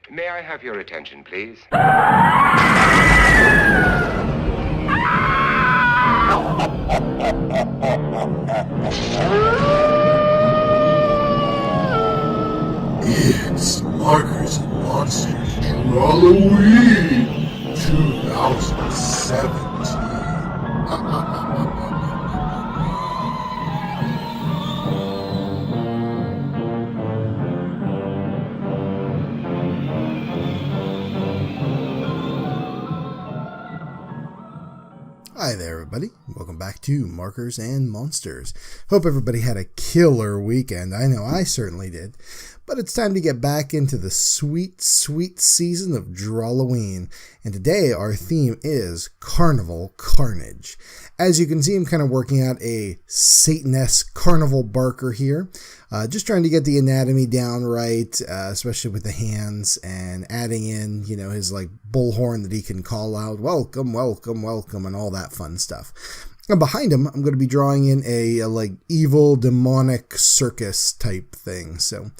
May I have your attention, please? It's Markers and Monsters Drawlloween 2017. Hi there, everybody. Welcome back to Markers and Monsters. Hope everybody had a killer weekend. I know I certainly did. But it's time to get back into the sweet, sweet season of Drawlloween. And today our theme is Carnival Carnage. As you can see, I'm kind of working out a Satan-esque carnival barker here. Just trying to get the anatomy down right, especially with the hands, and adding in, his bullhorn that he can call out, welcome, welcome, welcome, and all that fun stuff. And behind him, I'm going to be drawing in a evil, demonic circus type thing. So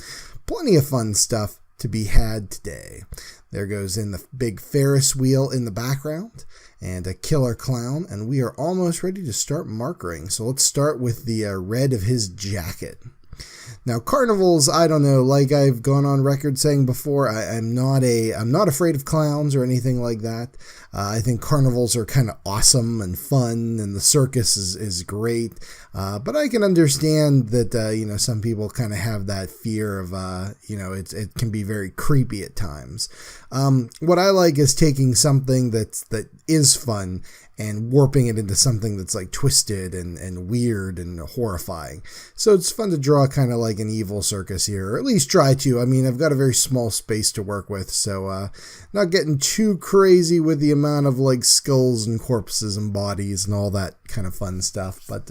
plenty of fun stuff to be had today. There goes in the big Ferris wheel in the background and a killer clown, and we are almost ready to start markering. So let's start with the red of his jacket. Now, carnivals, I don't know, like I've gone on record saying before, I'm not afraid of clowns or anything like that. I think carnivals are kind of awesome and fun, and the circus is great. But I can understand that, some people kind of have that fear of, it can be very creepy at times. What I like is taking something that is fun and warping it into something that's twisted and weird and horrifying. So it's fun to draw kind of like an evil circus here, or at least try to. I mean, I've got a very small space to work with, so not getting too crazy with the amount of skulls and corpses and bodies and all that kind of fun stuff. But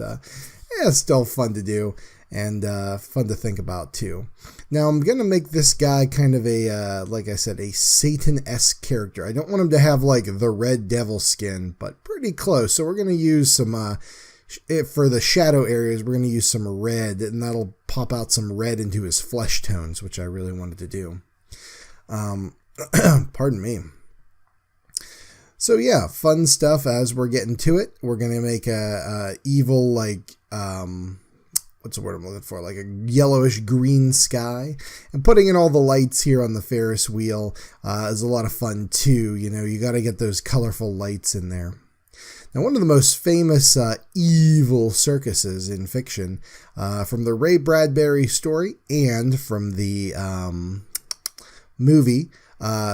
it's still fun to do and fun to think about too. Now I'm going to make this guy kind of a, like I said, a Satan-esque character. I don't want him to have the red devil skin, but pretty close. So we're going to use some, for the shadow areas, we're going to use some red, and that'll pop out some red into his flesh tones, which I really wanted to do. Pardon me. So yeah, fun stuff as we're getting to it. We're going to make a evil, what's the word I'm looking for? Like a yellowish green sky. And putting in all the lights here on the Ferris wheel is a lot of fun too. You got to get those colorful lights in there. Now, one of the most famous evil circuses in fiction, from the Ray Bradbury story and from the movie,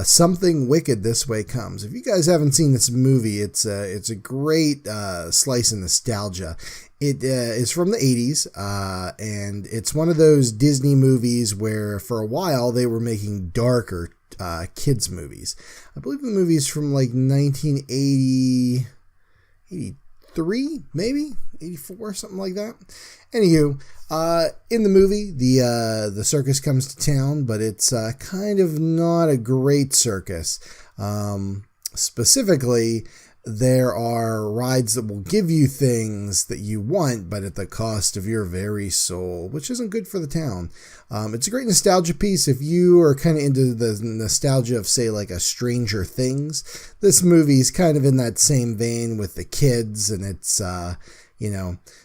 Something Wicked This Way Comes. If you guys haven't seen this movie, it's a great slice of nostalgia. It is from the 80s, and it's one of those Disney movies where for a while they were making darker kids movies. I believe the movie's from 1980, 83, maybe 84, something like that. Anywho, in the movie, the circus comes to town, but it's kind of not a great circus. Specifically, there are rides that will give you things that you want, but at the cost of your very soul, which isn't good for the town. It's a great nostalgia piece. If you are kind of into the nostalgia of, say, a Stranger Things, this movie's kind of in that same vein with the kids, and it's,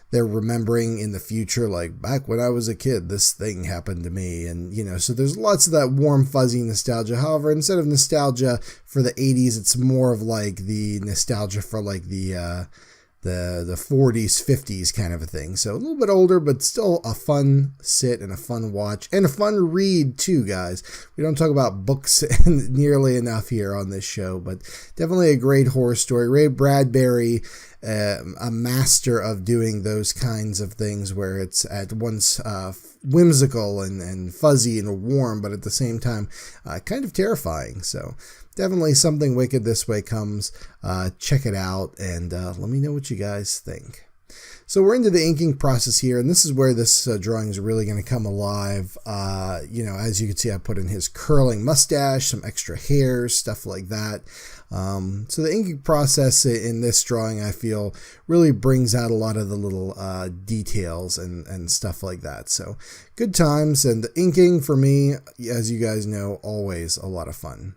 they're remembering in the future, back when I was a kid, this thing happened to me. And, so there's lots of that warm, fuzzy nostalgia. However, instead of nostalgia for the 80s, it's more of the nostalgia for the 40s, 50s kind of a thing. So a little bit older, but still a fun sit and a fun watch and a fun read too, guys. We don't talk about books nearly enough here on this show, but definitely a great horror story. Ray Bradbury, a master of doing those kinds of things where it's at once whimsical and fuzzy and warm, but at the same time kind of terrifying. So definitely Something Wicked This Way Comes. Check it out and let me know what you guys think. So we're into the inking process here, and this is where this drawing is really going to come alive. As you can see, I put in his curling mustache, some extra hairs, stuff like that. So the inking process in this drawing, I feel, really brings out a lot of the little details and stuff like that. So good times, and the inking for me, as you guys know, always a lot of fun.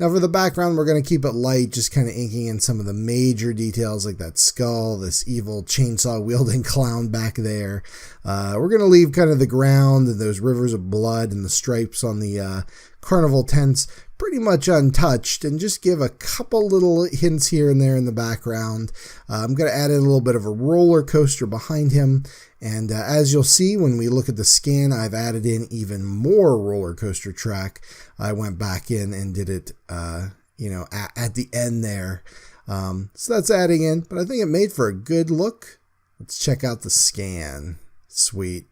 Now for the background, we're going to keep it light, just kind of inking in some of the major details like that skull, this evil chainsaw wielding clown back there. We're going to leave kind of the ground and those rivers of blood and the stripes on the carnival tents pretty much untouched, and just give a couple little hints here and there in the background. I'm going to add in a little bit of a roller coaster behind him, and as you'll see when we look at the skin, I've added in even more roller coaster track. I went back in and did it at the end there. So that's adding in, but I think it made for a good look. Let's check out the scan. Sweet.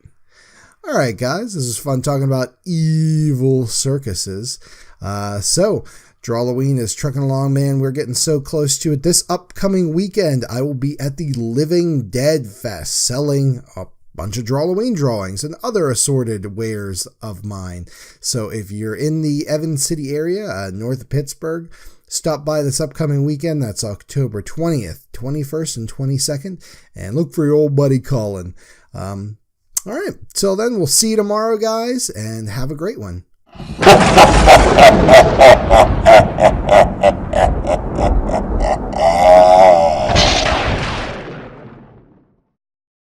All right, guys, this is fun talking about evil circuses. So Drawlloween is trucking along, man. We're getting so close to it. This upcoming weekend, I will be at the Living Dead Fest selling a bunch of Drawlloween drawings and other assorted wares of mine. So if you're in the Evans City area, north of Pittsburgh, stop by this upcoming weekend. That's October 20th, 21st, and 22nd. And look for your old buddy Colin. All right, till then, we'll see you tomorrow, guys, and have a great one.